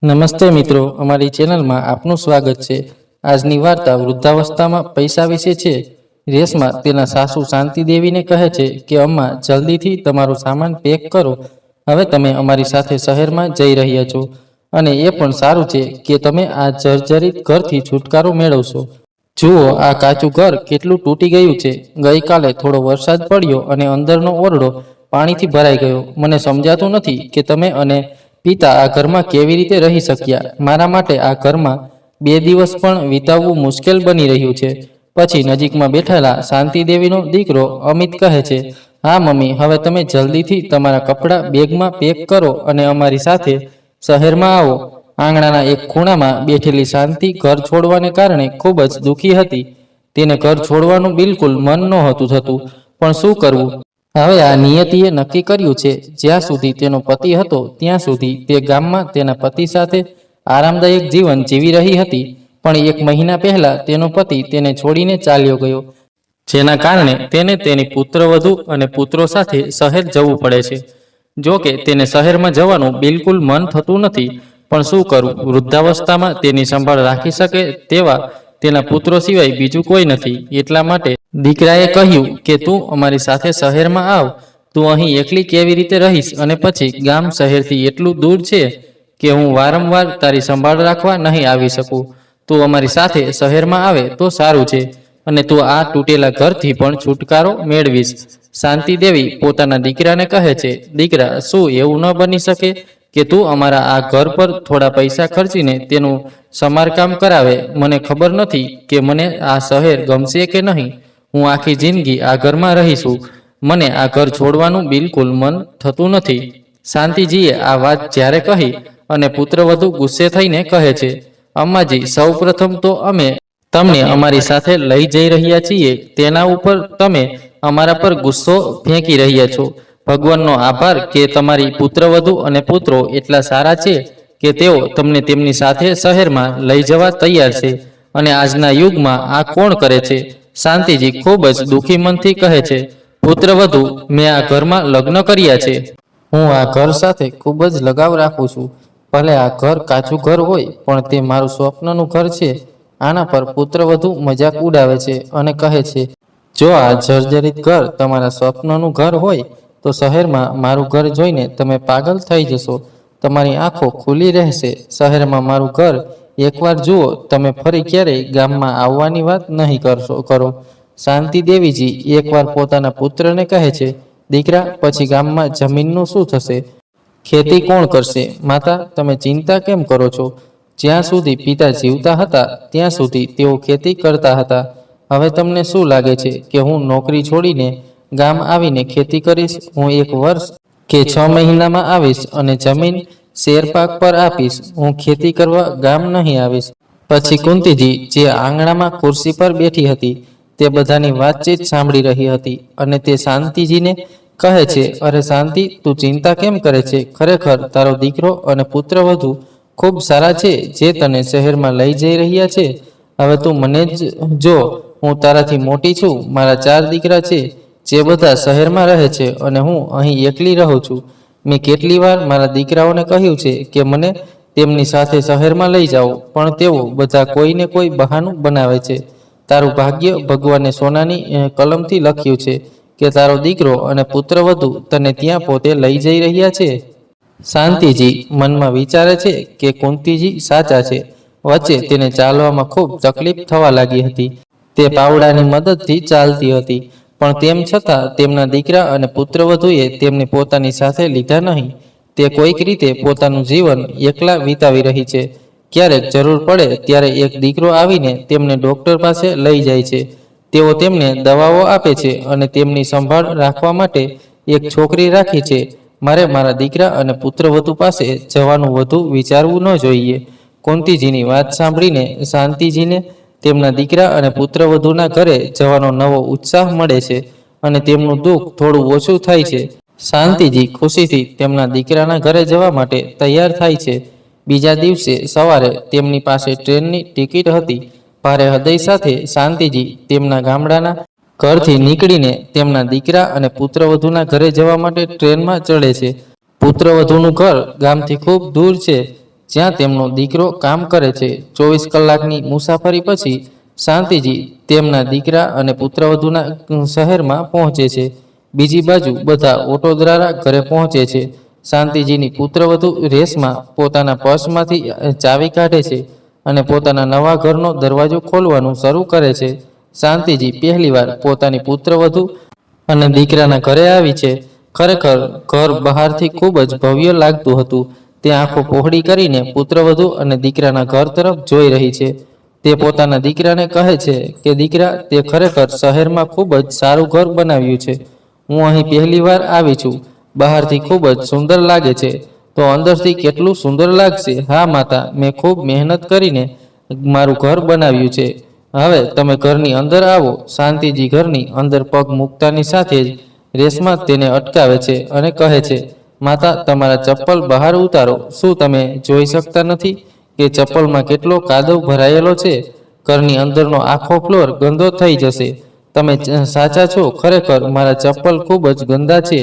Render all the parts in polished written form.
નમસ્તે મિત્રો, અમારી ચેનલમાં આપનું સ્વાગત છે। આજની વાર્તા વૃદ્ધાવસ્થામાં પૈસા વિશે છે। રેશમા તેના સાસુ શાંતિદેવીને કહે છે કે અમ્મા, જલ્દીથી તમારો સામાન પેક કરો। હવે તમે અમારી સાથે શહેરમાં જઈ રહ્યા છો અને એ પણ સારું છે કે તમે આ જર્જરિત ઘરથી છુટકારો મેળવશો। જુઓ, આ કાચું ઘર કેટલું તૂટી ગયું છે। ગઈકાલે થોડો વરસાદ પડ્યો અને અંદરનો ઓરડો પાણીથી ભરાઈ ગયો। મને સમજાતું નથી કે તમે અને પિતા આ ઘરમાં કેવી રીતે રહી શક્યા। મારા માટે આ ઘરમાં 2 દિવસ પણ વિતાવવું મુશ્કેલ બની રહ્યું છે। પછી નજીકમાં બેઠેલા શાંતિદેવીનો દીકરો અમિત કહે છે, હા મમ્મી, હવે તમે જલ્દીથી તમારા કપડાં બેગમાં પેક કરો અને અમારી સાથે શહેરમાં આવો। આંગણાના એક ખૂણામાં બેઠેલી શાંતિ ઘર છોડવાને કારણે ખૂબ જ દુઃખી હતી। તેને ઘર છોડવાનું બિલકુલ મન નહોતું થતું, પણ શું કરવું? હવે આ નિયતિએ નક્કી કર્યું છે, જ્યાં સુધી તેનો પતિ હતો ત્યાં સુધી તે ગામમાં તેના પતિ સાથે આરામદાયક જીવન જીવી રહી હતી। પણ 1 મહિના પહેલા તેનો પતિ તેને છોડીને ચાલ્યો ગયો, જેના કારણે તેને તેની પુત્રવધુ અને પુત્રો સાથે શહેર જવું પડે છે। જો કે તેને શહેરમાં જવાનું બિલકુલ મન થતું નથી, પણ શું કરું? વૃદ્ધાવસ્થામાં તેની સંભાળ રાખી શકે તેવા તેના પુત્રો સિવાય બીજું કોઈ નથી। એટલા માટે દીકરાએ કહ્યું કે તું અમારી સાથે શહેરમાં આવ। તું અહીં એકલી કેવી રીતે રહીશ? અને પછી ગામ શહેરથી એટલું દૂર છે કે હું વારંવાર તારી સંભાળ રાખવા નહીં આવી શકું। તું અમારી સાથે શહેરમાં આવે તો સારું છે અને તું આ તૂટેલા ઘરથી પણ છુટકારો મેળવીશ। શાંતિદેવી પોતાના દીકરાને કહે છે, દીકરા, શું એવું ન બની શકે કે તું અમારા આ ઘર પર થોડા પૈસા ખર્ચીને તેનું સમારકામ કરાવે? મને ખબર નથી કે મને આ શહેર ગમશે કે નહીં। હું આખી જિંદગી આ ઘરમાં રહીશું। મને આ ઘર છોડવાનું બિલકુલ મન થતું નથી। શાંતિજીએ આ વાત જ્યારે કહી અને પુત્રવધુ ગુસ્સે થઈને કહે છે, અમ્માજી, સૌપ્રથમ તો અમે તમને અમારી સાથે લઈ જઈ રહ્યા છીએ, તેના ઉપર તમે અમારા પર ગુસ્સો ફેંકી રહ્યા છો। ભગવાનનો આભાર કે તમારી પુત્રવધુ અને પુત્રો એટલા સારા છે કે તેઓ તમને તેમની સાથે શહેરમાં લઈ જવા તૈયાર છે, અને આજના યુગમાં આ કોણ કરે છે? શાંતિજી ખૂબ જ દુઃખી મનથી કહે છે, પુત્રવધુ, મેં આ ઘરમાં લગ્ન કર્યા છે। હું આ ઘર સાથે ખૂબ જ લગાવ રાખું છું। ભલે આ ઘર કાચું ઘર હોય, પણ તે મારું સ્વપ્નનું ઘર છે। આના પર પુત્રવધુ મજાક ઉડાવે છે અને કહે છે, જો આ જર્જરિત ઘર તમારા સ્વપ્નનું ઘર હોય તો શહેરમાં મારું ઘર જોઈને તમે પાગલ થઈ જશો। તમારી આંખો ખુલ્લી રહેશે। શહેરમાં મારું ઘર એકવાર જુઓ, તમે ફરી ક્યારેય ગામમાં આવવાની વાત નહીં કરો। શાંતિદેવીજી એકવાર પોતાના પુત્રને કહે છે, દીકરા, પછી ગામમાં જમીનનું શું થશે? ખેતી કોણ કરશે? માતા, તમે ચિંતા કેમ કરો છો? જ્યાં સુધી પિતા જીવતા હતા ત્યાં સુધી તેઓ ખેતી કરતા હતા। હવે તમને શું લાગે છે કે હું નોકરી છોડીને ગામ આવીને ખેતી કરીશ? હું 1 વર્ષ કે 6 મહિનામાં આવીશ અને જમીન શેરપાક પર આપીશ। હું ખેતી કરવા ગામ નહીં આવીશ। પછી કુંતીજી, જે આંગણામાં ખુરશી પર બેઠી હતી, તે બધાની વાતચીત સાંભળી રહી હતી અને તે શાંતિજીને કહે છે, અરે શાંતિ, તું ચિંતા કેમ કરે છે? ખરેખર તારો દીકરો અને પુત્રવધુ ખૂબ સારા છે જે તને શહેરમાં લઈ જઈ રહ્યા છે। હવે તું મને જ જો, હું તારાથી મોટી છું। મારા 4 દીકરા છે જે બધા શહેરમાં રહે છે અને હું અહીં એકલી રહું છું। મેં કેટલી વાર મારા દીકરાઓને કહ્યું છે કે મને તેમની સાથે શહેરમાં લઈ જાઓ, પણ તેઓ બધા કોઈને કોઈ બહાનું બનાવે છે। તારું ભાગ્ય ભગવાને સોનાની કલમથી લખ્યું છે કે તારો દીકરો અને પુત્રવધુ તને ત્યાં પોતે લઈ જઈ રહ્યા છે। શાંતિજી મનમાં વિચારે છે કે કુંતીજી સાચા છે। વચ્ચે તેને ચાલવામાં ખૂબ તકલીફ થવા લાગી હતી। તે પાવડાની મદદથી ચાલતી હતી, પણ તેમ છતાં તેમના દીકરા અને પુત્રવધુએ તેમને પોતાની સાથે લીધા નહીં। તે કોઈક રીતે પોતાનું જીવન એકલા વિતાવી રહી છે। ક્યારેક જરૂર પડે ત્યારે એક દીકરો આવીને તેમને ડોક્ટર પાસે લઈ જાય છે। તેઓ તેમને દવાઓ આપે છે અને તેમની સંભાળ રાખવા માટે એક છોકરી રાખી છે। મારે મારા દીકરા અને પુત્રવધુ પાસે જવાનું વધુ વિચારવું ન જોઈએ। કુંતીજીની વાત સાંભળીને શાંતિજીને તેમના દીકરા અને પુત્રવધુના ઘરે જવાનો નવો ઉત્સાહ મળે છે અને તેમનું દુઃખ થોડું ઓછું થાય છે। શાંતિજી ખુશીથી તેમના દીકરાના ઘરે જવા માટે તૈયાર થાય છે। બીજા દિવસે સવારે તેમની પાસે ટ્રેનની ટિકિટ હતી। ભારે હૃદય સાથે શાંતિજી તેમના ગામડાના ઘરથી નીકળીને તેમના દીકરા અને પુત્રવધુના ઘરે જવા માટે ટ્રેનમાં ચડે છે। પુત્રવધુનું ઘર ગામથી ખૂબ દૂર છે। જ્યાં તેમનો દીકરો કામ કરે છે. 24 કલાકની મુસાફરી પછી શાંતિજી તેમના દીકરા અને પુત્રવધૂના શહેરમાં પહોંચે છે. બીજી બાજુ બધા ઓટો દ્વારા ઘરે પહોંચે છે. શાંતિજીની પુત્રવધુ રેશમા પોતાના પર્સમાંથી ચાવી કાઢે છે અને પોતાના નવા ઘરનો દરવાજો ખોલવાનું શરૂ કરે છે. શાંતિજી પહેલીવાર પોતાની પુત્રવધુ અને દીકરાના ઘરે આવી છે. ખરેખર ઘર બહારથી ખૂબ જ ભવ્ય લાગતું હતું. તે આંખો પહોળી કરીને પુત્રવધુ અને દીકરાના ઘર તરફ જોઈ રહી છે. તે પોતાના દીકરાને કહે છે કે દીકરા, તે ખરેખર શહેરમાં ખૂબ જ સારું ઘર બનાવ્યું છે. હું અહીં પહેલીવાર આવી છું. બહારથી ખૂબ જ સુંદર લાગે છે, તો અંદરથી કેટલું સુંદર લાગશે. હા માતા, મેં ખૂબ મહેનત કરીને મારું ઘર બનાવ્યું છે. હવે તમે ઘરની અંદર આવો. શાંતિજી ઘરની અંદર પગ મૂકતાની સાથે જ રેશમા તેને અટકાવે છે અને કહે છે, માતા, તમારા ચપ્પલ બહાર ઉતારો. શું તમે જોઈ શકતા નથી કે ચપ્પલમાં કેટલો કાદવ ભરાયેલો છે? ઘરની અંદરનો આખો ફ્લોર ગંદો થઈ જશે. તમે સાચા છો, ખરેખર મારા ચપ્પલ ખૂબ જ ગંદા છે.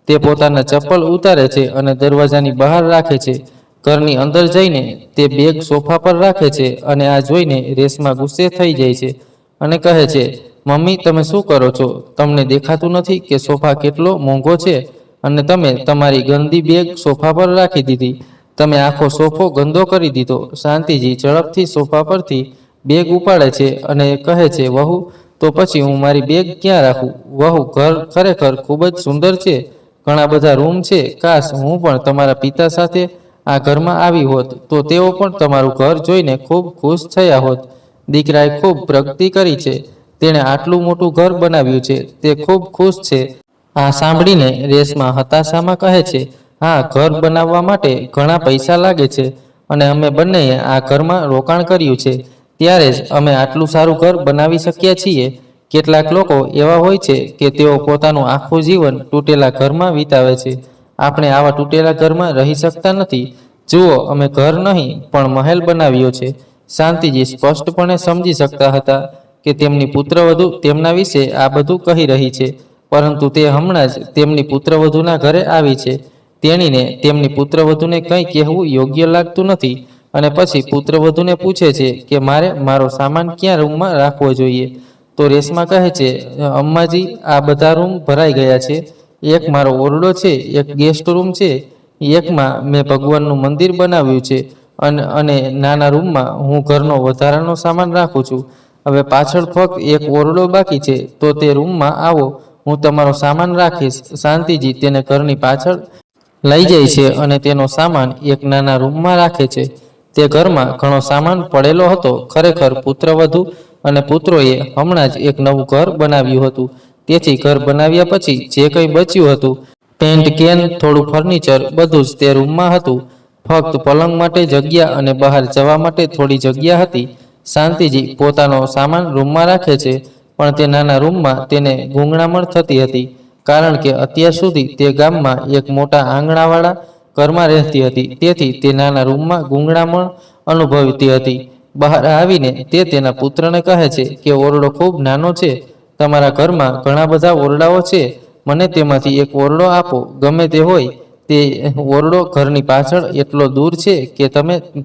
તે પોતાના ચપ્પલ ઉતારે છે અને દરવાજાની બહાર રાખે છે. ઘરની અંદર જઈને તે બેગ સોફા પર રાખે છે અને આ જોઈને રેશમા ગુસ્સે થઈ જાય છે અને કહે છે, મમ્મી, તમે શું કરો છો? તમને દેખાતું નથી કે સોફા કેટલો મોંઘો છે અને તમે તમારી ગંદી બેગ સોફા પર રાખી દીધી. તમે આખો સોફો ગંદો કરી દીધો. શાંતિજી ઝડપથી સોફા પરથી બેગ ઉપાડે છે અને કહે છે, વહુ, તો પછી હું મારી બેગ ક્યાં રાખું? વહુ, ઘર ખરેખર ખૂબ જ સુંદર છે. ઘણા બધા રૂમ છે. કાશ હું પણ તમારા પિતા સાથે આ ઘરમાં આવી હોત, તો તેઓ પણ તમારું ઘર જોઈને ખૂબ ખુશ થયા હોત. દીકરાએ ખૂબ પ્રગતિ કરી છે. તેણે આટલું મોટું ઘર બનાવ્યું છે. તે ખૂબ ખુશ છે. આ સાંભળીને રેશમા હતાશામાં કહે છે, હા, ઘર બનાવવા માટે ઘણા પૈસા લાગે છે અને અમે બંનેએ આ ઘરમાં રોકાણ કર્યું છે. ત્યારે જ અમે આટલું સારું ઘર બનાવી શક્યા છીએ. કેટલાક લોકો એવા હોય છે કે તેઓ પોતાનું આખું જીવન તૂટેલા ઘરમાં વિતાવે છે. આપણે આવા તૂટેલા ઘરમાં રહી શકતા નથી. જુઓ, અમે ઘર નહીં પણ મહેલ બનાવ્યો છે. શાંતિજી સ્પષ્ટપણે સમજી શકતા હતા કે તેમની પુત્રવધુ તેમના વિશે આ બધું કહી રહી છે, પરંતુ તે હમણાં જ તેમની પુત્રવધુના ઘરે આવી છે. તેણીને તેમની પુત્રવધુને કંઈ કહેવું યોગ્ય લાગતું નથી અને પછી પુત્રવધુને પૂછે છે કે મારે મારો સામાન ક્યાં રૂમમાં રાખવો જોઈએ? તો રેશમા કહે છે, અમ્માજી, આ બધા રૂમ ભરાઈ ગયા છે. એક મારો ઓરડો છે, એક ગેસ્ટ રૂમ છે, એકમાં મેં ભગવાનનું મંદિર બનાવ્યું છે અને નાના રૂમમાં હું ઘરનો વધારાનો સામાન રાખું છું. હવે પાછળ ફક્ત એક ઓરડો બાકી છે, તો તે રૂમમાં આવો, હું તમારો સામાન રાખીશ. શાંતિજી તેને ઘરની પાછળ લઈ જાય છે અને તેનો સામાન એક નાના રૂમમાં રાખે છે. તે ઘરમાં ઘણો સામાન પડેલો હતો. ખરેખર પુત્રવધુ અને પુત્રોએ હમણાં જ એક નવું ઘર બનાવ્યું હતું. તેથી ઘર બનાવ્યા પછી જે કંઈ બચ્યું હતું, પેન્ટ કેન, થોડું ફર્નિચર, બધું જ તે રૂમમાં હતું. ફક્ત પલંગ માટે જગ્યા અને બહાર જવા માટે થોડી જગ્યા હતી. શાંતિજી પોતાનો સામાન રૂમમાં રાખે છે, પણ તે નાના રૂમમાં તેને ગૂંગણામણ થતી હતી, કારણ કે અત્યાર સુધી તે ગામમાં એક મોટા આંગણાવાળા ઘરમાં રહેતી હતી. તેથી તે નાના રૂમમાં ગૂંગણામણ અનુભવતી હતી. બહાર આવીને તે તેના પુત્રને કહે છે કે ઓરડો ખૂબ નાનો છે. તમારા ઘરમાં ઘણા બધા ઓરડાઓ છે. મને તેમાંથી એક ઓરડો આપો. ગમે તે હોય તે ઓરડો ઘરની પાછળ એટલો દૂર છે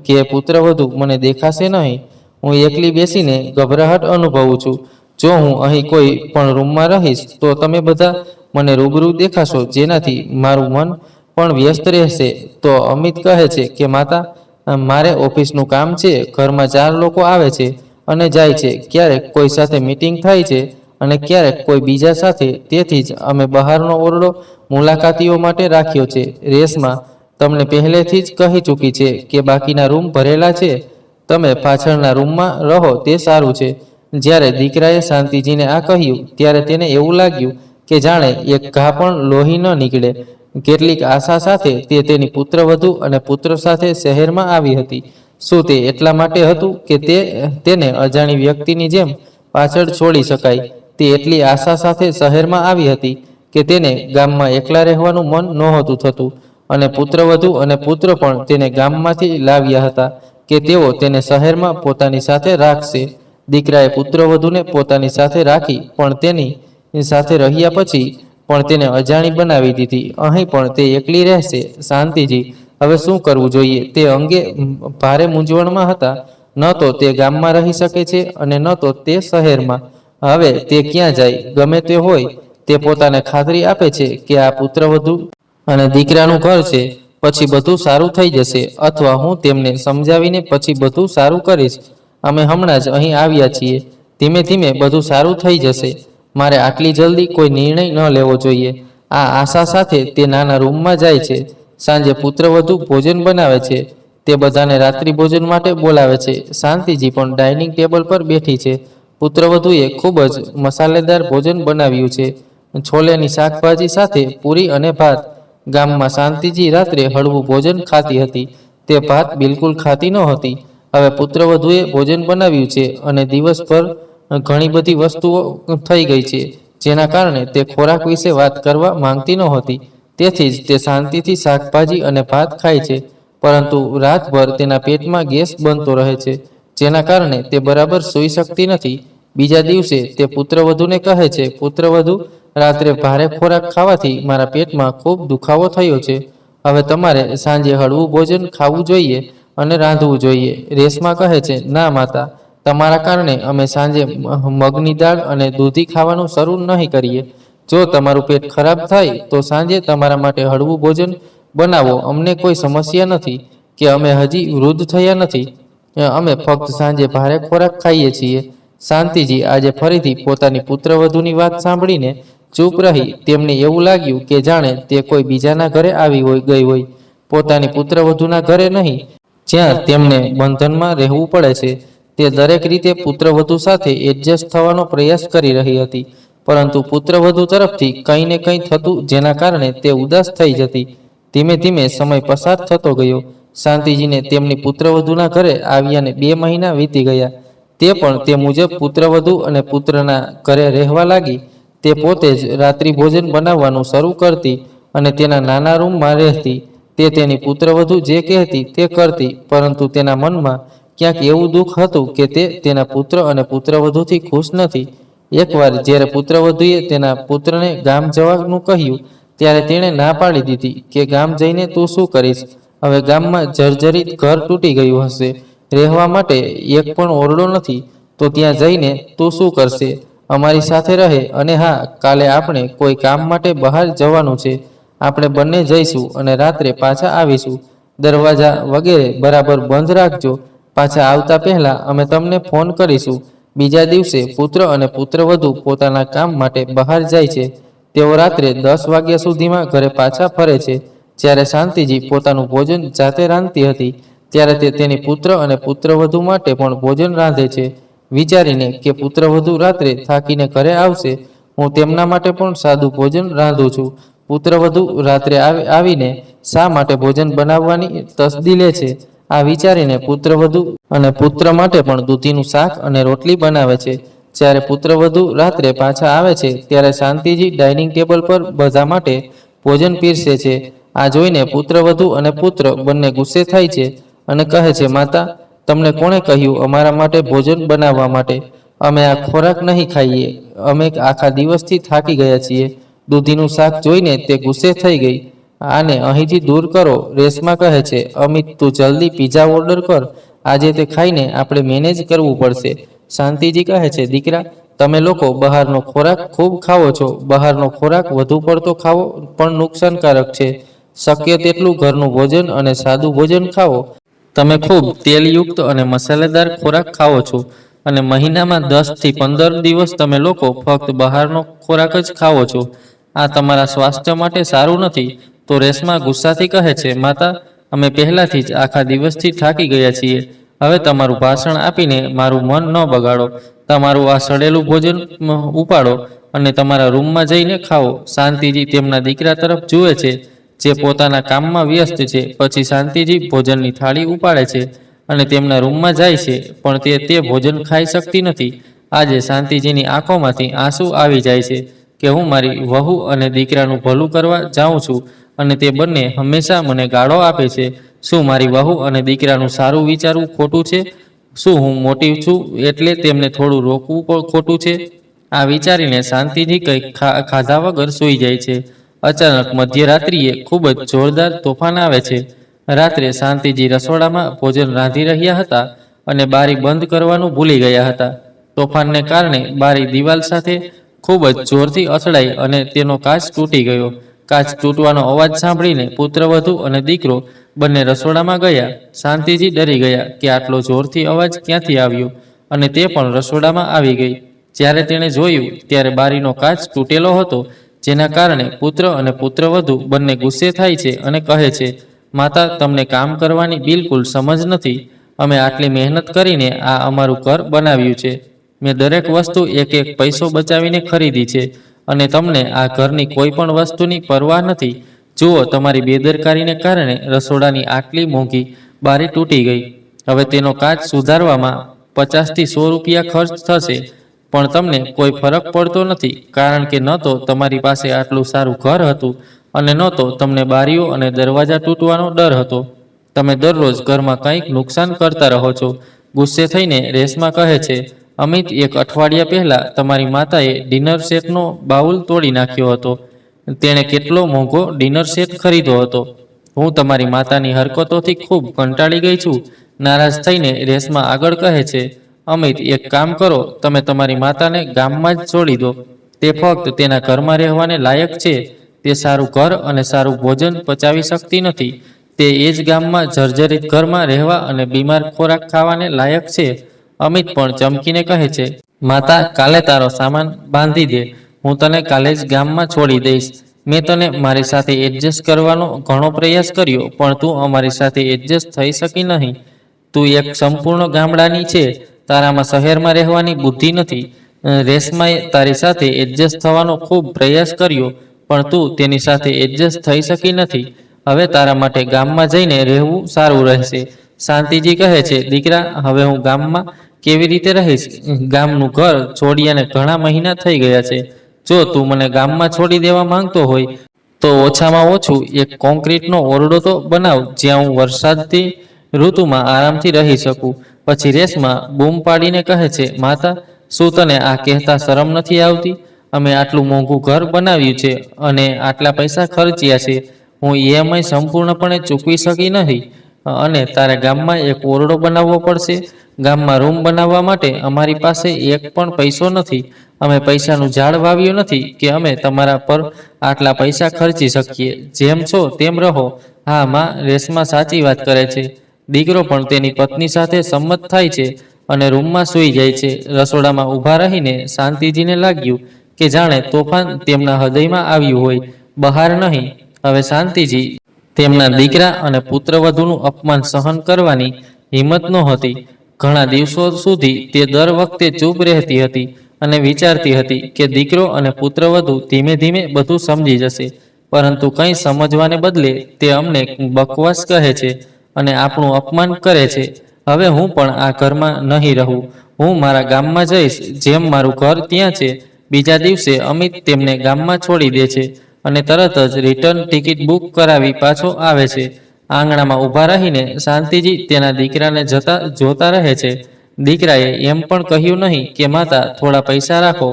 કે પુત્રવધુ મને દેખાશે નહીં. હું એકલી બેસીને ગભરાહટ અનુભવું છું. જો હું અહીં કોઈ પણ રૂમમાં રહીશ તો તમે બધા મને રૂબરૂ દેખાશો, જેનાથી મારું મન પણ વ્યસ્ત રહેશે. તો અમિત કહે છે કે માતા, મારે ઓફિસનું કામ છે. ઘરમાં 4 લોકો આવે છે અને જાય છે. ક્યારેક કોઈ સાથે મીટિંગ થાય છે અને ક્યારેક કોઈ બીજા સાથે. તેથી જ અમે બહારનો ઓરડો મુલાકાતીઓ માટે રાખ્યો છે. રેશમા તમને પહેલેથી જ કહી ચૂકી છે કે બાકીના રૂમ ભરેલા છે. તમે પાછળના રૂમમાં રહો તે સારું છે. જ્યારે દીકરાએ શાંતિજીને આ કહ્યું ત્યારે તેને એવું લાગ્યું કે જાણે એક ઘા પણ લોહી ન નીકળે. કેટલીક આશા સાથે તે તેની પુત્રવધુ અને પુત્ર સાથે શહેરમાં આવી હતી. શું તે એટલા માટે હતું કે તેને અજાણી વ્યક્તિની જેમ પાછળ છોડી શકાય? તે એટલી આશા સાથે શહેરમાં આવી હતી કે તેને ગામમાં એકલા રહેવાનું મન નહોતું થતું અને પુત્રવધુ અને પુત્ર પણ તેને ગામમાંથી લાવ્યા હતા કે તેઓ તેને શહેરમાં પોતાની સાથે રાખશે. દીકરાએ પુત્રવધુને પોતાની સાથે રાખી, પણ તેની સાથે રહ્યા પછી પણ તેને અજાણી બનાવી દીધી. અહીં પણ તે એકલી રહેશે. શાંતિજી હવે શું કરવું જોઈએ તે અંગે ભારે મૂંઝવણમાં હતા. ન તો તે ગામમાં રહી શકે છે અને ન તો તે શહેરમાં. હવે તે ક્યાં જાય? ગમે તે હોય, તે પોતાને ખાતરી આપે છે કે આ પુત્રવધુ અને દીકરાનું ઘર છે, પછી બધું સારું થઈ જશે, અથવા હું તેમને સમજાવીને પછી બધું સારું કરીશ. અમે હમણાં જ અહીં આવ્યા છીએ. ધીમે ધીમે બધું સારું થઈ જશે. મારે આટલી જલ્દી કોઈ નિર્ણય ન લેવો જોઈએ. આ આશા સાથે તે નાના રૂમમાં જાય છે. સાંજે પુત્રવધુ ભોજન બનાવે છે. તે બધાને રાત્રિ ભોજન માટે બોલાવે છે. શાંતિજી પણ ડાઇનિંગ ટેબલ પર બેઠી છે. પુત્રવધુએ ખૂબ જ મસાલેદાર ભોજન બનાવ્યું છે. છોલેની શાકભાજી સાથે પૂરી અને ભાત. ગામમાં શાંતિજી રાત્રે હળવું ભોજન ખાતી હતી. તે ભાત બિલકુલ ખાતી નહોતી. હવે પુત્રવધુએ ભોજન બનાવ્યું છે અને દિવસભર ઘણી બધી વસ્તુઓ થઈ ગઈ છે, જેના કારણે તે ખોરાક વિશે વાત કરવા માંગતી નહોતી. તેથી જ તે શાંતિથી શાકભાજી અને ભાત ખાય છે. પરંતુ રાતભર તેના પેટમાં ગેસ બનતો રહે છે, જેના કારણે તે બરાબર સૂઈ શકતી નથી. બીજા દિવસે તે પુત્રવધુને કહે છે, પુત્રવધુ, રાત્રે ભારે ખોરાક ખાવાથી મારા પેટમાં ખૂબ દુખાવો થયો છે. હવે તમારે સાંજે હળવું ભોજન ખાવું જોઈએ અને રાંધવું જોઈએ. રેશમા કહે છે, ના માતા, તમારા કારણે અમે સાંજે મગની દાળ અને દૂધી ખાવાનું શરૂ નહીં કરીએ. જો તમારું પેટ ખરાબ થાય તો સાંજે તમારા માટે હળવું ભોજન બનાવો. અમને કોઈ સમસ્યા નથી કે અમે હજી વૃદ્ધ થયા નથી. અમે ફક્ત સાંજે ભારે ખોરાક ખાઈએ છીએ. શાંતિજી આજે ફરીથી પોતાની પુત્રવધુની વાત સાંભળીને ચૂપ રહી. તેમને એવું લાગ્યું કે જાણે તે કોઈ બીજાના ઘરે આવી ગઈ હોય, પોતાની પુત્રવધુના ઘરે નહીં, જ્યાં તેમને બંધનમાં રહેવું પડે છે. તે દરેક રીતે પુત્રવધુ સાથે એડજસ્ટ થવાનો પ્રયાસ કરી રહી હતી, પરંતુ પુત્રવધુ તરફથી કંઈ ને કંઈ થતું, જેના કારણે તે ઉદાસ થઈ જતી. ધીમે ધીમે સમય પસાર થતો ગયો. શાંતિજીને તેમની પુત્રવધુના ઘરે આવ્યાને 2 મહિના વીતી ગયા. તે પણ તે મુજબ પુત્રવધુ અને પુત્રના ઘરે રહેવા લાગી. તે પોતે જ રાત્રિ ભોજન બનાવવાનું શરૂ કરતી અને તેના નાના રૂમમાં રહેતી. તે તેની પુત્રવધુ જે કહેતી તે કરતી, પરંતુ તેના મનમાં ક્યાંક એવું દુઃખ હતું કે તે તેના પુત્ર અને પુત્રવધુથી ખુશ નથી. એકવાર જ્યારે પુત્રવધુએ તેના પુત્રને ગામ જવાનું કહ્યું, ત્યારે તેણે ના પાડી દીધી કે ગામ જઈને તું શું કરીશ? હવે ગામમાં જર્જરિત ઘર તૂટી ગયું હશે, રહેવા માટે એક પણ ઓરડો નથી, તો ત્યાં જઈને તું શું કરશે? અમારી સાથે રહે, અને હા, કાલે આપણે કોઈ કામ માટે બહાર જવાનું છે. આપણે બંને જઈશું અને રાત્રે પાછા આવીશું. દરવાજા વગેરે બરાબર બંધ રાખજો. પાછા આવતા પહેલા અમે તમને ફોન કરીશું. બીજા દિવસે પુત્ર અને પુત્રવધુ પોતાના કામ માટે બહાર જાય છે. તેઓ રાત્રે 10 વાગ્યા સુધીમાં ઘરે પાછા ફરે છે. જ્યારે શાંતિજી પોતાનું ભોજન જાતે રાંધતી હતી, ત્યારે તે તેની પુત્ર અને પુત્રવધુ માટે પણ ભોજન રાંધે છે, વિચારીને કે પુત્રવધુ રાત્રે થાકીને ઘરે આવશે, હું તેમના માટે પણ સાદું ભોજન રાંધું છું. પુત્રવધુ રાત્રે આવીને શા માટે ભોજન બનાવવાની તસદી લે છે? આ વિચારીને પુત્રવધુ અને પુત્ર માટે પણ દૂધીનું શાક અને રોટલી બનાવે છે. જ્યારે પુત્રવધુ રાત્રે પાછા આવે છે, ત્યારે શાંતિજી ડાઇનિંગ ટેબલ પર બધા માટે ભોજન પીરસે છે. આ જોઈને પુત્રવધુ અને પુત્ર બંને ગુસ્સે થાય છે અને કહે છે, માતા, તમને કોણે કહ્યું અમારા માટે ભોજન બનાવવા માટે? અમે આ ખોરાક નહીં ખાઈએ. અમે આખા દિવસથી થાકી ગયા છીએ. દૂધીનું શાક જોઈને તે ગુસ્સે થઈ ગઈ. આને અહીંથી દૂર કરો. રેશમા કહે છે, અમિત, તું જલ્દી પિઝા ઓર્ડર કર. આજે તે ખાઈને આપણે મેનેજ કરવું પડશે. શાંતિજી કહે છે, દીકરા, તમે લોકો બહારનો ખોરાક ખૂબ ખાવો છો. બહારનો ખોરાક વધુ પડતો ખાવો પણ નુકસાનકારક છે. શક્ય તેટલું ઘરનું ભોજન અને સાદું ભોજન ખાવો. તમે ખૂબ તેલયુક્ત અને મસાલેદાર ખોરાક ખાવો છો, અને મહિનામાં 10 થી 15 દિવસ તમે લોકો ફક્ત બહારનો ખોરાક જ ખાવો છો. આ તમારા સ્વાસ્થ્ય માટે સારું નથી. તો રેશમા ગુસ્સાથી કહે છે, માતા, અમે પહેલાથી જ આખા દિવસથી થાકી ગયા છીએ. હવે તમારું ભાષણ આપીને મારું મન ન બગાડો. તમારું આ સડેલું ભોજન ઉપાડો અને તમારા રૂમમાં જઈને ખાઓ. શાંતિજી તેમના દીકરા તરફ જુએ છે, જે પોતાના કામમાં વ્યસ્ત છે. પછી શાંતિજી ભોજનની થાળી ઉપાડે છે અને તેમના રૂમમાં જાય છે, પણ તે ભોજન ખાઈ શકતી નથી. આજે શાંતિજીની આંખોમાંથી આંસુ આવી જાય છે કે હું મારી વહુ અને દીકરાનું ભલું કરવા જાઉં છું, અને તે બંને હંમેશા મને ગાળો આપે છે. શું મારી વહુ અને દીકરાનું સારું વિચારવું ખોટું છે? શું હું મોટી છું એટલે તેમને થોડું રોકવું ખોટું છે? આ વિચારીને શાંતિજી કંઈક ખાધા વગર સૂઈ જાય છે. અચાનક મધ્યરાત્રિએ ખૂબ જ જોરદાર તોફાન આવે છે. રાત્રે શાંતિજી રસોડામાં ભોજન રાંધી રહ્યા હતા અને બારી બંધ કરવાનું ભૂલી ગયા હતા. તોફાનને કારણે બારી દિવાલ સાથે ખૂબ જ જોરથી અથડાઈ અને તેનો કાચ તૂટી ગયો. કાચ તૂટવાનો અવાજ સાંભળીને પુત્રવધુ અને દીકરો બંને રસોડામાં ગયા. શાંતિજી ડરી ગયા કે આટલો જોરથી અવાજ ક્યાંથી આવ્યો અને તે પણ રસોડામાં આવી ગઈ. જ્યારે તેણે જોયું ત્યારે બારીનો કાચ તૂટેલો હતો, જેના કારણે પુત્ર અને પુત્રવધુ બંને ગુસ્સે થાય છે અને કહે છે, માતા, તમને કામ કરવાની બિલકુલ સમજ નથી. અમે આટલી મહેનત કરીને આ અમારું ઘર બનાવ્યું છે. મેં દરેક વસ્તુ એક એક પૈસો બચાવીને ખરીદી છે અને તમને આ ઘરની કોઈ પણ વસ્તુની પરવા નથી. જુઓ, તમારી બેદરકારીને કારણે રસોડાની આટલી મોંઘી બારી તૂટી ગઈ. હવે તેનો કાચ સુધારવામાં 50 થી 100 રૂપિયા ખર્ચ થશે, પણ તમને કોઈ ફરક પડતો નથી, કારણ કે ન તો તમારી પાસે આટલું સારું ઘર હતું અને ન તો તમને બારીઓ અને દરવાજા તૂટવાનો ડર હતો. તમે દરરોજ ઘરમાં કંઈક નુકસાન કરતા રહો છો. ગુસ્સે થઈને રેશમા કહે છે, અમિત, એક અઠવાડિયા પહેલા તમારી માતાએ ડિનર સેટનો બાઉલ તોડી નાખ્યો હતો. તેણે કેટલો મોંઘો ડિનર સેટ ખરીદ્યો હતો. હું તમારી માતાની હરકતોથી ખૂબ કંટાળી ગઈ છું. નારાજ થઈને રેશમા આગળ કહે છે, અમિત, એક કામ કરો, તમે તમારી માતાને ગામમાં જ છોડી દો. તે ફક્ત તેના ઘરમાં રહેવાને લાયક છે. તે સારું ઘર અને સારું ભોજન પચાવી શકતી નથી. તે એ જ ગામમાં જર્જરિત ઘરમાં રહેવા અને બીમાર ખોરાક ખાવાને લાયક છે. અમિત પણ ચમકીને કહે છે, માતા, કાલે તારો સામાન બાંધી દે. હું તને કાલે જ ગામમાં છોડી દઈશ. મેં તને મારી સાથે એડજસ્ટ કરવાનો ઘણો પ્રયાસ કર્યો, પણ તું અમારી સાથે એડજસ્ટ થઈ શકી નહીં. તું એક સંપૂર્ણ ગામડાની છે. તારામાં શહેરમાં રહેવાની બુદ્ધિ નથી. રેશમાએ તારી સાથે એડજસ્ટ થવાનો ખૂબ પ્રયાસ કર્યો, પણ તું તેની સાથે એડજસ્ટ થઈ શકી નથી. હવે તારા માટે ગામમાં જઈને રહેવું સારું રહેશે. શાંતિજી કહે છે, દીકરા, હવે હું ગામમાં કેવી રીતે રહીશ? ગામનું ઘર છોડ્યાને ઘણા મહિના થઈ ગયા છે. જો તું મને ગામમાં છોડી દેવા માંગતો હોય તો ઓછામાં ઓછું એક કોન્ક્રીટનો ઓરડો તો બનાવ, જ્યાં હું વરસાદની ઋતુમાં આરામથી રહી શકું. પછી રેશમા બૂમ પાડીને કહે છે, માતા, શું તને આ કહેતા શરમ નથી આવતી? અમે આટલું મોંઘું ઘર બનાવ્યું છે અને આટલા પૈસા ખર્ચ્યા છે. હું EMI સંપૂર્ણપણે ચૂકવી શકી નહીં અને તારે ગામમાં એક ઓરડો બનાવવો પડશે. ગામમાં રૂમ બનાવવા માટે અમારી પાસે એક પણ પૈસો નથી. અમે પૈસાનું ઝાડ વાવ્યું નથી કે અમે તમારા પર આટલા પૈસા ખર્ચી શકીએ. જેમ છો તેમ રહો. હા માં, રેશમા સાચી વાત કરે છે. દીકરો પણ તેની પત્ની સાથે સંમત થાય છે અને રૂમમાં સૂઈ જાય છે. રસોડામાં ઊભા રહીને શાંતિજીને લાગ્યું કે જાણે તોફાન તેમના હૃદયમાં આવ્યું હોય, બહાર નહીં. હવે શાંતિજી તેમના દીકરા અને પુત્રવધુનું અપમાન સહન કરવાની હિંમત નહોતી. ઘણા દિવસો સુધી તે દર વખતે ચૂપ રહેતી હતી અને વિચારતી હતી કે દીકરો અને પુત્રવધુ ધીમે ધીમે બધું સમજી જશે, પરંતુ કંઈ સમજવાને બદલે તે અમને બકવાસ કહે છે અને આપણું અપમાન કરે છે. હવે હું પણ આ ઘરમાં નહીં રહું. હું મારા ગામમાં જઈશ. જેમ મારું ઘર ત્યાં છે. બીજા દિવસે અમિત તેમને ગામમાં છોડી દે છે અને તરત જ રિટર્ન ટિકિટ બુક કરાવી પાછો આવે છે. આંગણામાં ઊભા રહીને શાંતિજી તેના દીકરાને જતા જોતા રહે છે. દીકરાએ એમ પણ કહ્યું નહીં કે માતા, થોડા પૈસા રાખો.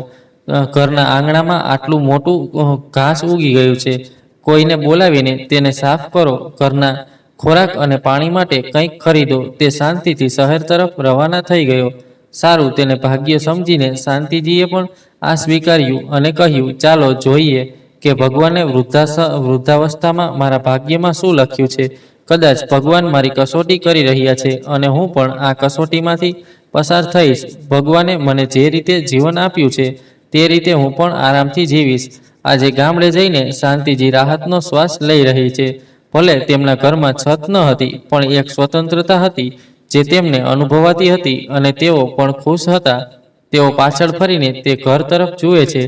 ઘરના આંગણામાં આટલું મોટું ઘાસ ઉગી ગયું છે. કોઈને બોલાવીને તેને સાફ કરો. ઘરના ખોરાક અને પાણી માટે કંઈક ખરીદો. તે શાંતિથી શહેર તરફ રવાના થઈ ગયો. સારું, તેને ભાગ્ય સમજીને શાંતિજીએ પણ આ સ્વીકાર્યું અને કહ્યું, ચાલો જોઈએ કે ભગવાને વૃદ્ધાવસ્થામાં મારા ભાગ્યમાં શું લખ્યું છે. કદાચ ભગવાન મારી કસોટી કરી રહ્યા છે અને હું પણ આ કસોટીમાંથી પસાર થઈશ. ભગવાને મને જે રીતે જીવન આપ્યું છે તે રીતે હું પણ આરામથી જીવીશ. આજે ગામડે જઈને શાંતિજી રાહતનો શ્વાસ લઈ રહી છે. ભલે તેમના ઘરમાં છત ન હતી, પણ એક સ્વતંત્રતા હતી જે તેમને અનુભવાતી હતી અને તેઓ પણ ખુશ હતા. તેઓ પાછળ ફરીને તે ઘર તરફ જુએ છે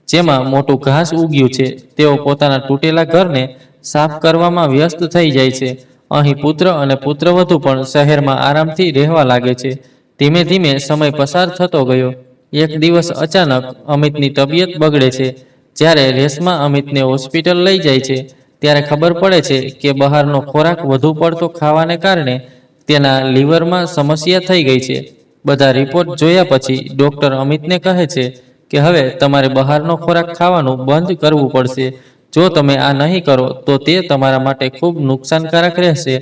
જેમાં મોટું ઘાસ ઉગ્યું છે. તેઓ પોતાના તૂટેલા ઘરને સાફ કરવામાં વ્યસ્ત થઈ જાય છે. અહીં પુત્ર અને પુત્રવધુ પણ શહેરમાં આરામથી રહેવા લાગે છે. ધીમે ધીમે સમય પસાર થતો ગયો. એક દિવસ અચાનક અમિતની તબિયત બગડે છે. જ્યારે રેશમા અમિતને હોસ્પિટલ લઈ જાય છે ત્યારે ખબર પડે છે કે બહારનો ખોરાક વધુ પડતો ખાવાને કારણે તેના લીવરમાં સમસ્યા થઈ ગઈ છે. બધા રિપોર્ટ જોયા પછી ડૉક્ટર અમિતને કહે છે કે હવે તમારે બહારનો ખોરાક ખાવાનું બંધ કરવું પડશે. જો તમે આ નહીં કરો તો તે તમારા માટે ખૂબ નુકસાનકારક રહેશે.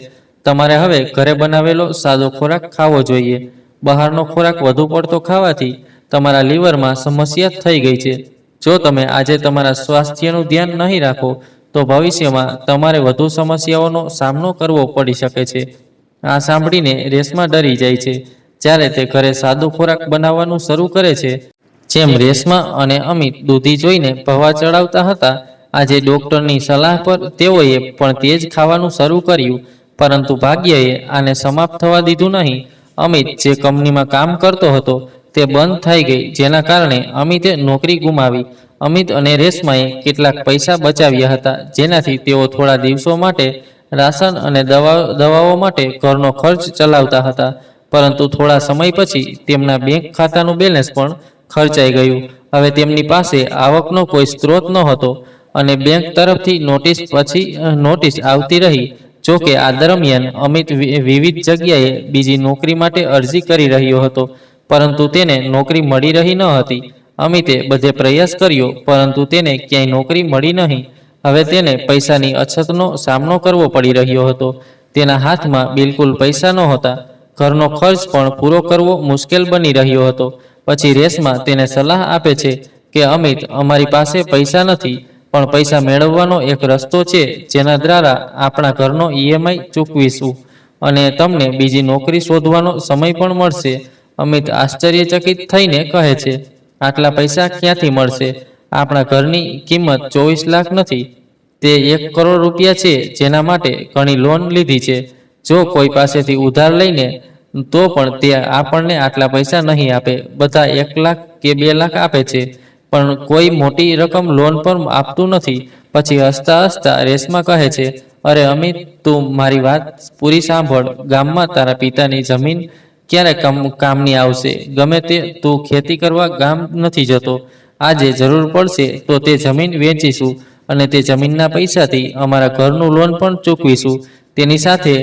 તમારે હવે ઘરે બનાવેલો સાદો ખોરાક ખાવો જોઈએ. બહારનો ખોરાક વધુ પડતો ખાવાથી તમારા લીવરમાં સમસ્યા થઈ ગઈ છે. જો તમે આજે તમારા સ્વાસ્થ્યનું ધ્યાન નહીં રાખો તો ભવિષ્યમાં તમારે વધુ સમસ્યાઓનો સામનો કરવો પડી શકે છે. આ સાંભળીને રેશમા ડરી જાય છે. જ્યારે તે ઘરે સાદો ખોરાક બનાવવાનું શરૂ કરે છે, જેમ રેશમા અને અમિત દૂધી જોઈને ભવા ચડાવતા હતા, આજે ડોક્ટરની સલાહ પર તેઓએ પણ તે જ ખાવાનું શરૂ કર્યું. પરંતુ ભાગ્યએ આને સમાપ્ત થવા દીધું નહીં. અમિત જે કંપનીમાં કામ કરતો હતો તે બંધ થઈ ગઈ, જેના કારણે અમિતે નોકરી ગુમાવી. અમિત અને રેશમાએ કેટલાક પૈસા બચાવ્યા હતા, જેનાથી તેઓ થોડા દિવસો માટે રાશન અને દવાઓ માટે ઘરનો ખર્ચ ચલાવતા હતા. પરંતુ થોડા સમય પછી તેમના બેંક ખાતાનું બેલેન્સ પણ ખર્ચાઈ ગયું. હવે તેમની પાસે આવકનો કોઈ સ્ત્રોત નહોતો અને બેંક તરફથી નોટિસ આવતી રહી. જો કે આ દરમિયાન અમિત વિવિધ જગ્યાએ બીજી નોકરી માટે અરજી કરી રહ્યો હતો, પરંતુ તેને નોકરી મળી રહી ન હતી. અમિતે બધે પ્રયાસ કર્યો, પરંતુ તેને ક્યાંય નોકરી મળી નહીં. હવે તેને પૈસાની અછતનો સામનો કરવો પડી રહ્યો હતો. તેના હાથમાં બિલકુલ પૈસા નહોતા. ઘરનો ખર્ચ પણ પૂરો કરવો મુશ્કેલ બની રહ્યો હતો. પછી રેશમા તેને સલાહ આપે છે કે અમિત, અમારી પાસે પૈસા નથી, પણ પૈસા મેળવવાનો એક રસ્તો છે, જેના દ્વારા આપણા ઘરનો EMI ચૂકવીશું અને તમને બીજી નોકરી શોધવાનો સમય પણ મળશે. અમિત આશ્ચર્યચકિત થઈને કહે છે, આટલા પૈસા ક્યાંથી મળશે? આપણા ઘરની કિંમત 24 લાખ નથી, તે 1 કરોડ રૂપિયા છે, જેના માટે ઘણી લોન લીધી છે. જો કોઈ પાસેથી ઉધાર લઈને તો પણ તે આપણને આટલા પૈસા નહીં આપે. બધા 1 લાખ કે 2 લાખ આપે છે, પણ કોઈ મોટી રકમ લોન પર આપતું નથી. પછી હસતા હસતા રેશમા કહે છે, અરે અમિત, તું મારી વાત પૂરી સાંભળ. ગામમાં તારા પિતાની જમીન ક્યારે કામની આવશે? ગમે તે, તું ખેતી કરવા ગામ નથી જતો. આજે જરૂર પડશે તો તે જમીન વેચીશું અને તે જમીનના પૈસાથી અમારા ઘરનું લોન પણ ચૂકવીશું. તેની સાથે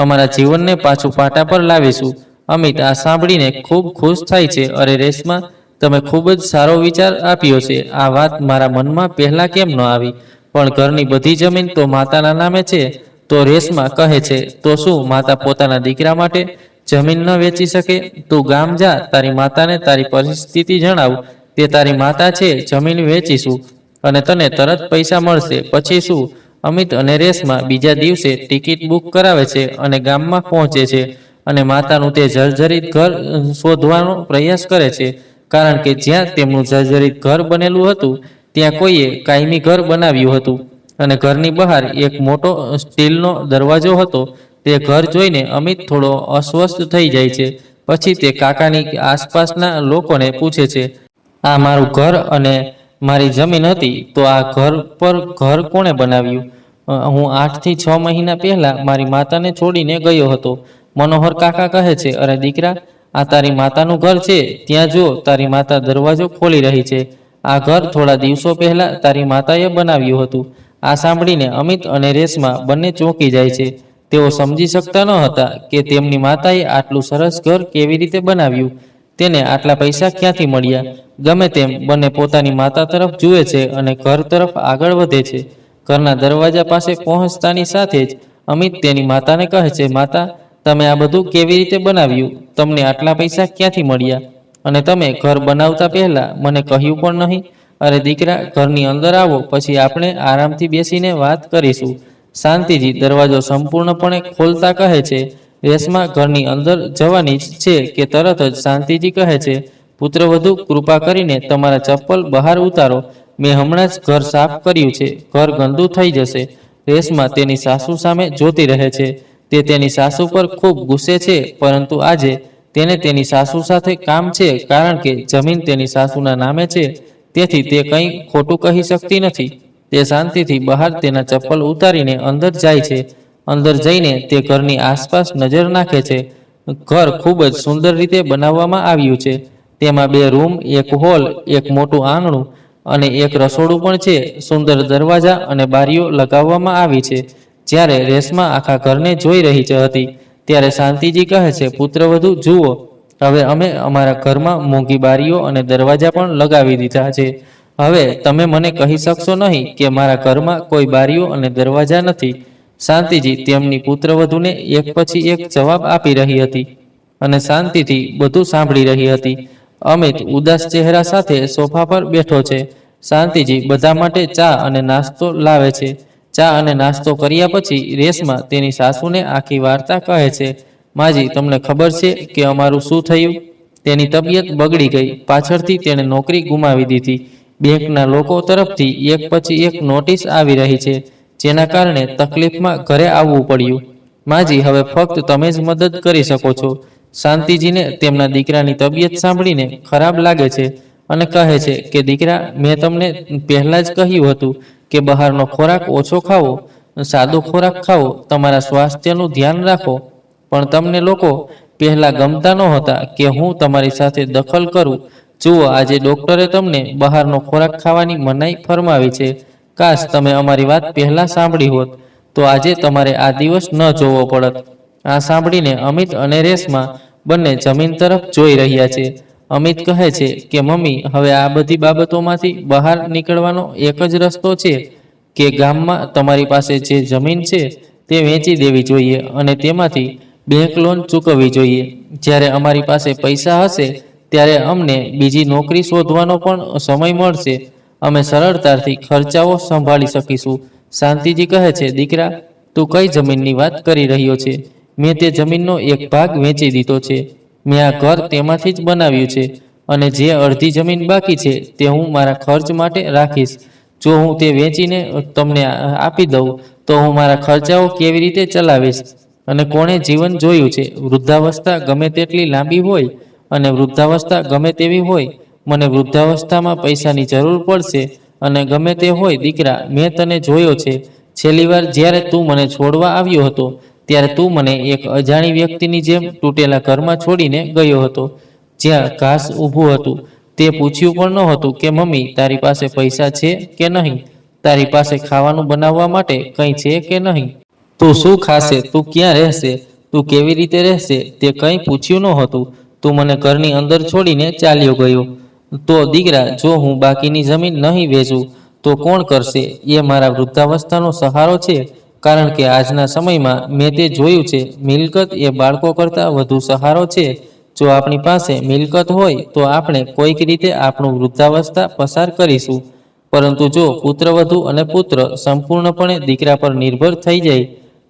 અમારા જીવનને પાછું પાટા પર લાવીશું. અમિત આ સાંભળીને ખૂબ ખુશ થાય છે. અરે રેશમા, તમે ખૂબ જ સારો વિચાર આપ્યો છે. આ વાત મારા મનમાં પહેલાં કેમ ન આવી? પણ ઘરની બધી જમીન તો માતાના નામે છે. તો રેશમા કહે છે, તો શું માતા પોતાના દીકરા માટે જમીન ન વેચી શકે? તું ગામ જા, તારી માતાને તારી પરિસ્થિતિ જણાવ. તે તારી માતા છે. જમીન વેચીશું અને તને તરત પૈસા મળશે. પછી શું? અમિત અને રેશમા બીજા દિવસે ટિકિટ બુક કરાવે છે અને ગામમાં પહોંચે છે અને માતાનું તે જર્જરિત ઘર શોધવાનો પ્રયાસ કરે છે, કારણ કે જ્યાં તેમનું જર્જરિત ઘર બનેલું હતું ત્યાં કોઈએ કાયમી ઘર બનાવ્યું હતું અને ઘરની બહાર એક મોટો સ્ટીલનો દરવાજો હતો. તે ઘર જોઈને અમિત થોડો અસ્વસ્થ થઈ જાય છે. પછી તે કાકાની આસપાસના લોકોને પૂછે છે, આ મારું ઘર અને મારી જમીન હતી, તો આ ઘર કોણે બનાવ્યું? હું 8 થી 6 મહિના પહેલા મારી માતાને છોડીને ગયો હતો. મનોહર કાકા કહે છે, અરે દીકરા, આ તારી માતાનું ઘર છે. ત્યાં જો, તારી માતા દરવાજો ખોલી રહી છે. આ ઘર થોડા દિવસો પહેલા તારી માતાએ બનાવ્યું હતું. આ સાંભળીને અમિત અને રેશમા બંને ચોંકી જાય છે. તેઓ સમજી શકતા ન હતા કે તેમની માતાએ આટલું સરસ ઘર કેવી રીતે બનાવ્યું. તેને આટલા પૈસા ક્યાંથી મળ્યા? ગમે તેમ બંને પોતાની માતા તરફ જુએ છે અને ઘર તરફ આગળ વધે છે. ઘરના દરવાજા પાસે પહોંચતાની સાથે જ અમિત તેની માતાને કહે છે, માતા, તમે આ બધું કેવી રીતે બનાવ્યું? તમને આટલા પૈસા ક્યાંથી મળ્યા? અને તમે ઘર બનાવતા પહેલા મને કહ્યું પણ નહીં. અરે દીકરા, ઘરની અંદર આવો, પછી આપણે આરામથી બેસીને વાત કરીશું. શાંતિજી દરવાજો સંપૂર્ણપણે ખોલતા કહે છે. રેશમા ઘરની અંદર જવાની છે કે તરત જ શાંતિજી કહે છે, પુત્રવધુ, કૃપા કરીને તમારા ચપ્પલ બહાર ઉતારો. મેં હમણાં જ ઘર સાફ કર્યું છે. ઘર ગંદુ થઈ જશે. રેશમા તેની સાસુ સામે જોતી રહે છે. તે તેની સાસુ પર ખૂબ ગુસ્સે છે, પરંતુ આજે તેને તેની સાસુ સાથે કામ છે, કારણ કે જમીન તેની સાસુના નામે છે. તેથી તે કંઈ ખોટું કહી શકતી નથી. તે શાંતિથી બહાર તેના ચપ્પલ ઉતારીને અંદર જાય છે. અંદર જઈને તે ઘરની આસપાસ નજર નાખે છે. ઘર ખૂબ જ સુંદર રીતે બનાવવામાં આવ્યું છે. તેમાં 2 રૂમ, 1 હોલ, એક મોટું આંગણું અને એક રસોડું પણ છે. સુંદર દરવાજા અને બારીઓ લગાવવામાં આવી છે. જ્યારે રેશમા આખા ઘરને જોઈ રહી હતી ત્યારે શાંતિજી કહે છે, પુત્રવધુ, જુઓ, હવે અમે અમારા ઘરમાં મોંઘી બારીઓ અને દરવાજા પણ લગાવી દીધા છે. હવે તમે મને કહી શકશો નહીં કે મારા ઘરમાં કોઈ બારીઓ અને દરવાજા નથી. શાંતિજી તેમની પુત્રવધૂને એક પછી એક જવાબ આપી રહી હતી અને શાંતિથી બધું સાંભળી રહી હતી. અમિત ઉદાસ ચહેરા સાથે સોફા પર બેઠો છે. શાંતિજી બધા માટે ચા અને નાસ્તો લાવે છે. ચા અને નાસ્તો કર્યા પછી રેશમા તેની સાસુને આખી વાર્તા કહે છે. માજી, તમને ખબર છે કે અમારું શું થયું? તેની તબિયત બગડી ગઈ. પાછળથી તેણે નોકરી ગુમાવી દીધી. બેંકના લોકો તરફથી એક પછી એક નોટિસ આવી રહી છે, જેના કારણે તકલીફમાં ઘરે આવવું પડ્યું. માજી, હવે ફક્ત તમે જ મદદ કરી શકો છો. શાંતિજીને તેમના દીકરાની તબિયત સાંભળીને ખરાબ લાગે છે અને કહે છે કે દીકરા, મેં તમને પહેલા જ કહ્યું હતું કે બહારનો ખોરાક ઓછો ખાવો, સાદો ખોરાક ખાવો, તમારા સ્વાસ્થ્યનું ધ્યાન રાખો. પણ તમને લોકો પહેલા ગમતા નહોતા કે હું તમારી સાથે દખલ કરું. જુઓ, આજે ડોક્ટરે તમને બહારનો ખોરાક ખાવાની મનાઈ ફરમાવી છે. કાશ તમે અમારી વાત પહેલા સાંભળી હોત, તો આજે તમારે આ દિવસ ન જોવો પડત. આ સાંભળીને અમિત અને રેશમા બંને જમીન તરફ જોઈ રહ્યા છે. અમિત કહે છે કે મમ્મી, હવે આ બધી બાબતોમાંથી બહાર નીકળવાનો એક જ રસ્તો છે કે ગામમાં તમારી પાસે જે જમીન છે તે વેચી દેવી જોઈએ અને તેમાંથી બેંક લોન ચૂકવવી જોઈએ. જ્યારે અમારી પાસે પૈસા હશે ત્યારે અમને બીજી નોકરી શોધવાનો પણ સમય મળશે. અમે સરળતાથી ખર્ચાઓ સંભાળી શકીશું. શાંતિજી કહે છે, દીકરા, તું કઈ જમીનની વાત કરી રહ્યો છે? મેં તે જમીનનો એક ભાગ વેચી દીધો છે. મેં આ ઘર તેમાંથી જ બનાવ્યું છે અને જે અડધી જમીન બાકી છે તે હું મારા ખર્ચ માટે રાખીશ. જો હું તે વેચીને તમને આપી દઉં તો હું મારા ખર્ચાઓ કેવી રીતે ચલાવીશ? અને કોણે જીવન જોયું છે? વૃદ્ધાવસ્થા ગમે તેટલી લાંબી હોય અને વૃદ્ધાવસ્થા ગમે તેવી હોય, મને વૃદ્ધાવસ્થામાં પૈસાની જરૂર પડશે. અને ગમે તે હોય દીકરા, મેં તને જોયો છે. છેલ્લી વાર જ્યારે તું મને છોડવા આવ્યો હતો ત્યારે તું મને એક અજાણી વ્યક્તિની જેમ તૂટેલા ઘરમાં છોડીને ગયો હતો, જ્યાં ઘાસ ઊભું હતું. તે પૂછ્યું પણ નહોતું કે મમ્મી, તારી પાસે પૈસા છે કે નહીં? તારી પાસે ખાવાનું બનાવવા માટે કંઈ છે કે નહીં? તું શું ખાશે? તું ક્યાં રહેશે? તું કેવી રીતે રહેશે? તે કંઈ પૂછ્યું નહોતું. તું મને ઘરની અંદર છોડીને ચાલ્યો ગયો. તો દીકરા, જો હું બાકીની જમીન નહીં વેચું તો કોણ કરશે? એ મારા વૃદ્ધાવસ્થાનો સહારો છે. કારણ કે આજના સમયમાં મેં તે જોયું છે, મિલકત એ બાળકો કરતાં વધુ સહારો છે. જો આપણી પાસે મિલકત હોય તો આપણે કોઈક રીતે આપણું વૃદ્ધાવસ્થા પસાર કરીશું. પરંતુ જો પુત્રવધુ અને પુત્ર સંપૂર્ણપણે દીકરા પર નિર્ભર થઈ જાય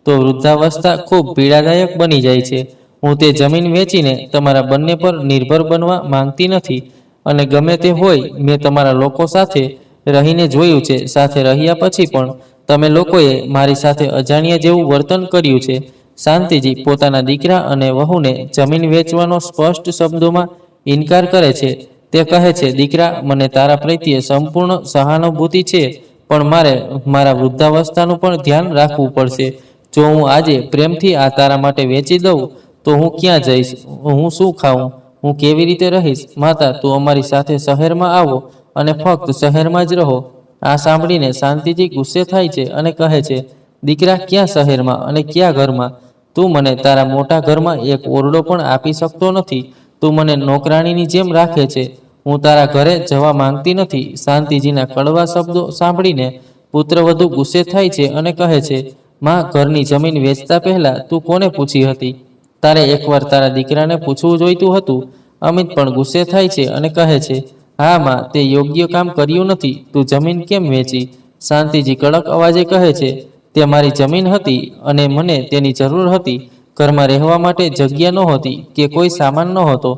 તો વૃદ્ધાવસ્થા ખૂબ પીડાદાયક બની જાય છે. હું તે જમીન વેચીને તમારા બંને પર નિર્ભર બનવા માંગતી નથી. અને ગમે તે હોય, મેં તમારા લોકો સાથે રહીને જોયું છે. સાથે રહ્યા પછી પણ તમે લોકોએ મારી સાથે અજાણ્યા જેવું વર્તન કર્યું છે. શાંતિજી પોતાના દીકરા અને વહુને જમીન વેચવાનો સ્પષ્ટ શબ્દોમાં ઇનકાર કરે છે. તે કહે છે, દીકરા, મને તારા પ્રત્યે સંપૂર્ણ સહાનુભૂતિ છે, પણ મારે મારા વૃદ્ધાવસ્થાનું પણ ધ્યાન રાખવું પડશે. જો હું આજે પ્રેમથી આ તારા માટે વેચી દઉં તો હું ક્યાં જઈશ? હું શું ખાઉં? હું કેવી રીતે રહીશ? માતા, તું અમારી સાથે શહેરમાં આવો અને ફક્ત શહેરમાં જ રહો. આ સાંભળીને શાંતિજી ગુસ્સે થાય છે અને કહે છે, દીકરા, ક્યાં શહેરમાં અને ક્યાં ઘરમાં? તું મને તારા મોટા ઘરમાં એક ઓરડો પણ આપી શકતો નથી. તું મને નોકરાણીની જેમ રાખે છે. હું તારા ઘરે જવા માંગતી નથી. શાંતિજીના કડવા શબ્દો સાંભળીને પુત્રવધુ ગુસ્સે થાય છે અને કહે છે, માં, ઘરની જમીન વેચતા પહેલા તું કોને પૂછી હતી? તારે એકવાર તારા દીકરાને પૂછવું જોઈતું હતું. અમિત પણ ગુસ્સે થાય છે અને કહે છે, હા માં, તે યોગ્ય કામ કર્યું નથી. તું જમીન કેમ વેચી? શાંતિજી કડક અવાજે કહે છે, તે મારી જમીન હતી અને મને તેની જરૂર હતી. ઘરમાં રહેવા માટે જગ્યા નહોતી કે કોઈ સામાન નહોતો.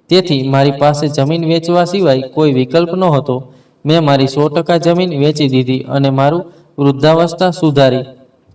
તેથી મારી પાસે જમીન વેચવા સિવાય કોઈ વિકલ્પ નહોતો. મેં મારી 100% જમીન વેચી દીધી અને મારું વૃદ્ધાવસ્થા સુધારી.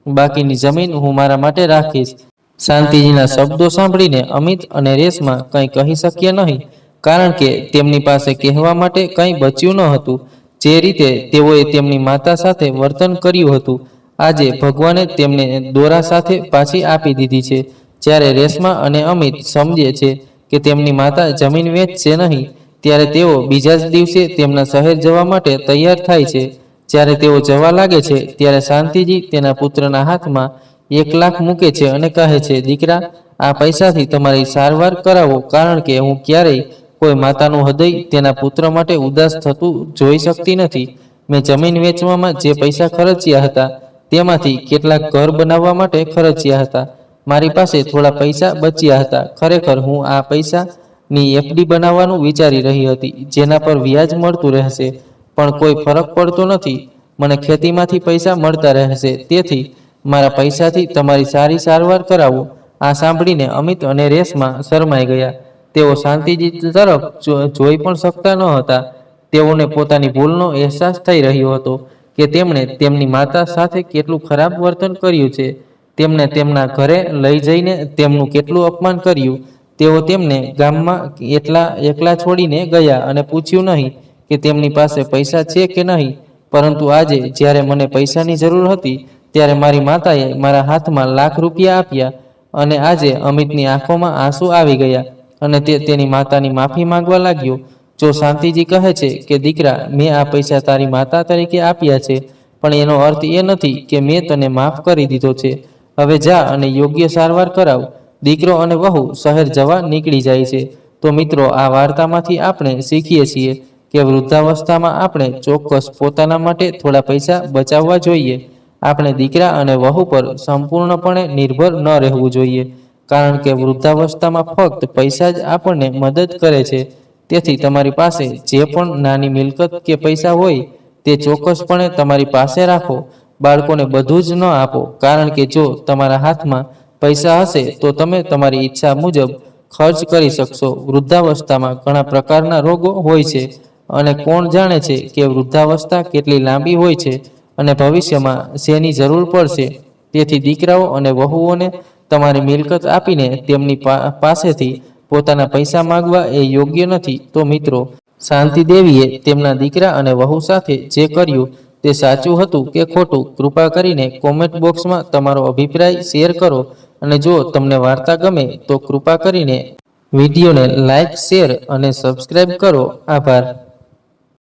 બાકીની જમીન હું મારા માટે રાખીશ. શાંતિજીના શબ્દો સાંભળીને અમિત અને રેશમા કંઈ કહી શક્યા નહીં, કારણ કે તેમની પાસે કહેવા માટે કંઈ બચ્યું ન હતું. જે રીતે તેઓએ તેમની માતા સાથે વર્તન કર્યું હતું, આજે ભગવાને તેમને દોરા સાથે પાછી આપી દીધી છે. જ્યારે રેશમા અને અમિત સમજે છે કે તેમની માતા જમીન વેચશે નહીં, ત્યારે તેઓ બીજા જ દિવસે તેમના શહેર જવા માટે તૈયાર થાય છે. જ્યારે તેઓ જવા લાગે છે ત્યારે શાંતિજી તેના પુત્રના હાથમાં 1 લાખ મૂકે છે અને કહે છે, દીકરા, આ પૈસાથી તમારી સારવાર કરાવો, કારણ કે હું ક્યારેય કોઈ માતાનું હૃદય તેના પુત્ર માટે ઉદાસ થતું જોઈ શકતી નથી. મેં જમીન વેચવામાં જે પૈસા ખર્ચ્યા હતા તેમાંથી કેટલાક ઘર બનાવવા માટે ખર્ચ્યા હતા. મારી પાસે થોડા પૈસા બચ્યા હતા. ખરેખર હું આ પૈસાની એફડી બનાવવાનું વિચારી રહી હતી, જેના પર વ્યાજ મળતું રહેશે, પણ કોઈ ફરક પડતો નથી. મને ખેતીમાંથી પૈસા મળતા રહેશે, તેથી મારા પૈસાથી તમારી સારી સારવાર કરાવો. આ સાંભળીને અમિત અને રેશમા શરમાઈ ગયા. તેઓ શાંતિજી તરફ જોઈ પણ શકતા ન હતા. તેઓને પોતાની ભૂલનો અહેસાસ થઈ રહ્યો હતો કે તેમણે તેમની માતા સાથે કેટલું ખરાબ વર્તન કર્યું છે. તેમને તેમના ઘરે લઈ જઈને તેમનું કેટલું અપમાન કર્યું. તેઓ તેમને ગામમાં એકલા છોડીને ગયા અને પૂછ્યું નહીં કે તેમની પાસે પૈસા છે કે નહીં. પરંતુ આજે જ્યારે મને પૈસાની જરૂર હતી ત્યારે મારી માતાએ મારા હાથમાં લાખ રૂપિયા આપ્યા. અને આજે અમિતની આંખોમાં આંસુ આવી ગયા અને તે તેની માતાની માફી માંગવા લાગ્યો. જો શાંતિજી કહે છે કે દીકરા, મેં આ પૈસા તારી માતા તરીકે આપ્યા છે, પણ એનો અર્થ એ નથી કે મેં તને માફ કરી દીધો છે. હવે જા અને યોગ્ય સારવાર કરાવ. દીકરો અને વહુ શહેર જવા નીકળી જાય છે. તો મિત્રો, આ વાર્તામાંથી આપણે શીખીએ છીએ કે વૃદ્ધાવસ્થામાં આપણે ચોક્કસ પોતાના માટે થોડા પૈસા બચાવવા જોઈએ. આપણે દીકરા અને વહુ પર સંપૂર્ણપણે નિર્ભર ન રહેવું જોઈએ, કારણ કે વૃદ્ધાવસ્થામાં ફક્ત પૈસા જ આપણને મદદ કરે છે. તેથી તમારી પાસે જે પણ નાની મિલકત કે પૈસા હોય તે ચોક્કસપણે તમારી પાસે રાખો. બાળકોને બધું જ ન આપો, કારણ કે જો તમારા હાથમાં પૈસા હશે તો તમે તમારી ઈચ્છા મુજબ ખર્ચ કરી શકશો. વૃદ્ધાવસ્થામાં ઘણા પ્રકારના રોગો હોય છે અને કોણ જાણે છે કે વૃદ્ધાવસ્થા કેટલી લાંબી હોય છે અને ભવિષ્યમાં શેની જરૂર પડશે. તેથી દીકરાઓ અને વહુઓને તમારી મિલકત આપીને તેમની પાસેથી પોતાના પૈસા માંગવા એ યોગ્ય નથી. તો મિત્રો, શાંતિ દેવીએ તેમના દીકરા અને વહુ સાથે જે કર્યું તે સાચું હતું કે ખોટું, કૃપા કરીને કોમેન્ટ બોક્સમાં તમારો અભિપ્રાય શેર કરો. અને જો તમને વાર્તા ગમે તો કૃપા કરીને વિડીયોને લાઇક, શેર અને સબસ્ક્રાઇબ કરો. આભાર.